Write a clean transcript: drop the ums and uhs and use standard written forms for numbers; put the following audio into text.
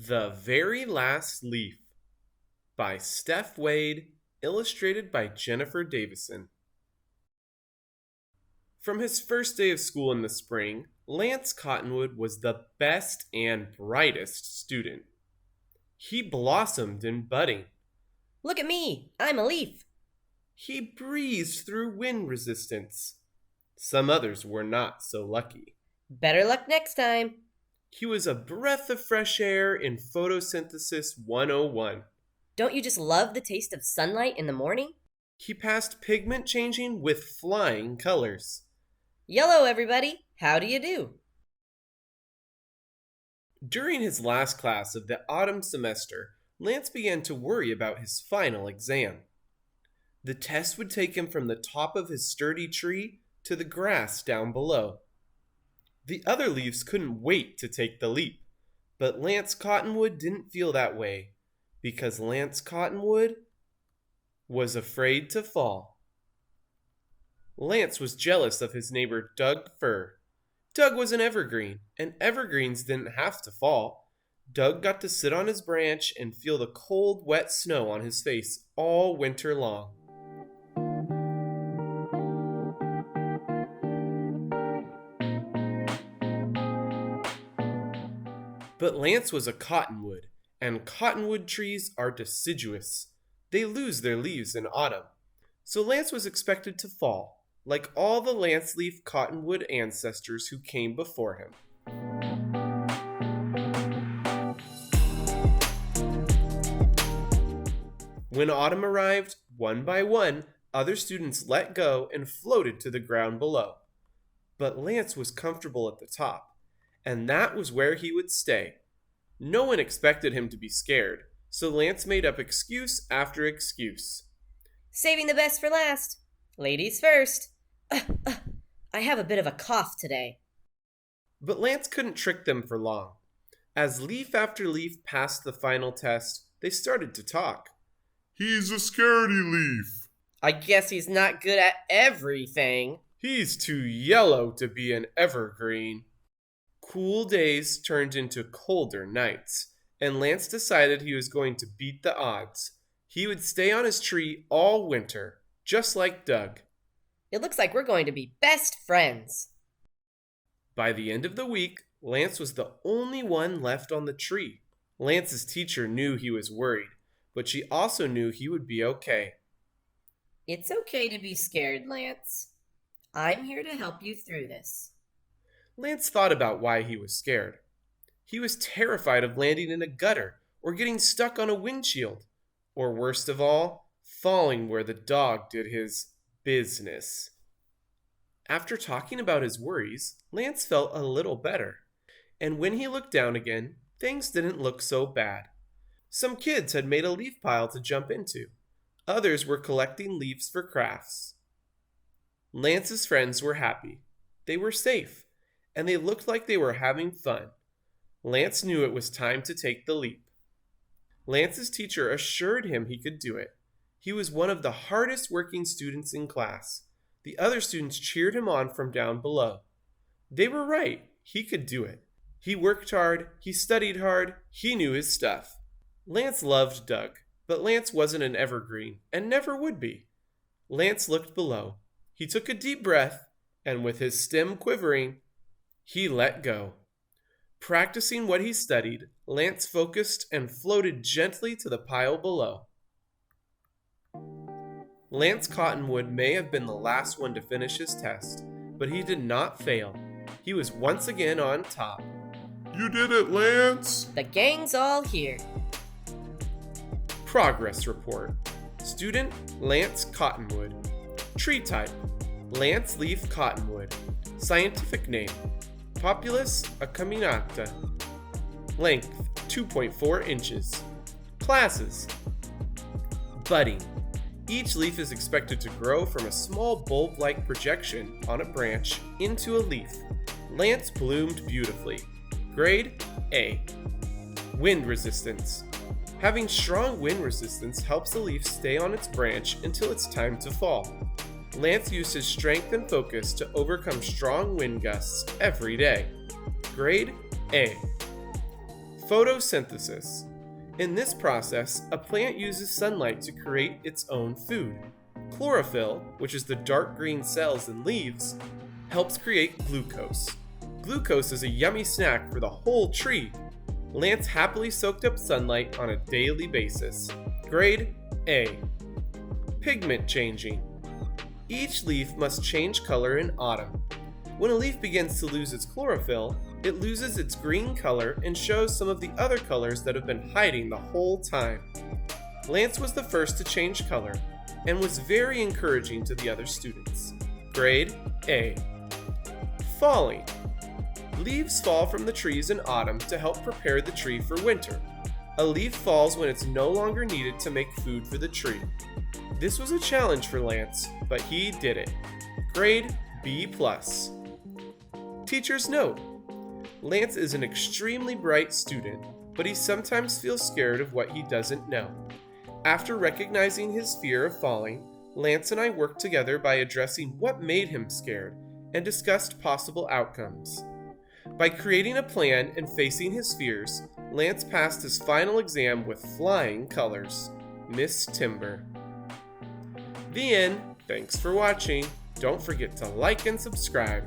The Very Last Leaf by Stef Wade, illustrated by Jennifer Davison. From his first day of school in the spring, Lance Cottonwood was the best and brightest student. He blossomed in budding. Look at me, I'm a leaf. He breezed through wind resistance. Some others were not so lucky. Better luck next time. He was a breath of fresh air in Photosynthesis 101. Don't you just love the taste of sunlight in the morning? He passed pigment changing with flying colors. Yellow, everybody. How do you do? During his last class of the autumn semester, Lance began to worry about his final exam. The test would take him from the top of his sturdy tree to the grass down below. The other leaves couldn't wait to take the leap, but Lance Cottonwood didn't feel that way, because Lance Cottonwood was afraid to fall. Lance was jealous of his neighbor Doug Fir. Doug was an evergreen, and evergreens didn't have to fall. Doug got to sit on his branch and feel the cold, wet snow on his face all winter long. But Lance was a cottonwood, and cottonwood trees are deciduous. They lose their leaves in autumn. So Lance was expected to fall, like all the lance leaf cottonwood ancestors who came before him. When autumn arrived, one by one, other students let go and floated to the ground below. But Lance was comfortable at the top, and that was where he would stay. No one expected him to be scared, so Lance made up excuse after excuse. Saving the best for last. Ladies first. I have a bit of a cough today. But Lance couldn't trick them for long. As leaf after leaf passed the final test, they started to talk. He's a scaredy leaf. I guess he's not good at everything. He's too yellow to be an evergreen. Cool days turned into colder nights, and Lance decided he was going to beat the odds. He would stay on his tree all winter, just like Doug. It looks like we're going to be best friends. By the end of the week, Lance was the only one left on the tree. Lance's teacher knew he was worried, but she also knew he would be okay. It's okay to be scared, Lance. I'm here to help you through this. Lance thought about why he was scared. He was terrified of landing in a gutter or getting stuck on a windshield, or worst of all, falling where the dog did his business. After talking about his worries, Lance felt a little better, and when he looked down again, things didn't look so bad. Some kids had made a leaf pile to jump into. Others were collecting leaves for crafts. Lance's friends were happy. They were safe, and they looked like they were having fun. Lance knew it was time to take the leap. Lance's teacher assured him he could do it. He was one of the hardest working students in class. The other students cheered him on from down below. They were right. He could do it. He worked hard. He studied hard. He knew his stuff. Lance loved Doug, but Lance wasn't an evergreen and never would be. Lance looked below. He took a deep breath, and with his stem quivering, he let go. Practicing what he studied, Lance focused and floated gently to the pile below. Lance Cottonwood may have been the last one to finish his test, but he did not fail. He was once again on top. You did it, Lance. The gang's all here. Progress report. Student Lance Cottonwood. Tree type Lance leaf cottonwood. Scientific name Populus acuminata. Length 2.4 inches. Classes. Budding. Each leaf is expected to grow from a small bulb-like projection on a branch into a leaf. Lance bloomed beautifully. Grade A. Wind resistance. Having strong wind resistance helps the leaf stay on its branch until it's time to fall. Lance used his strength and focus to overcome strong wind gusts every day. Grade A. Photosynthesis. In this process, a plant uses sunlight to create its own food. Chlorophyll, which is the dark green cells in leaves, helps create glucose. Glucose is a yummy snack for the whole tree. Lance happily soaked up sunlight on a daily basis. Grade A. Pigment changing. Each leaf must change color in autumn. When a leaf begins to lose its chlorophyll, it loses its green color and shows some of the other colors that have been hiding the whole time. Lance was the first to change color and was very encouraging to the other students. Grade A. Falling. Leaves fall from the trees in autumn to help prepare the tree for winter. A leaf falls when it's no longer needed to make food for the tree. This was a challenge for Lance, but he did it. Grade B+. Teacher's note. Lance is an extremely bright student, but he sometimes feels scared of what he doesn't know. After recognizing his fear of falling, Lance and I worked together by addressing what made him scared and discussed possible outcomes. By creating a plan and facing his fears, Lance passed his final exam with flying colors. Miss Timber. The end. Thanks for watching. Don't forget to like and subscribe.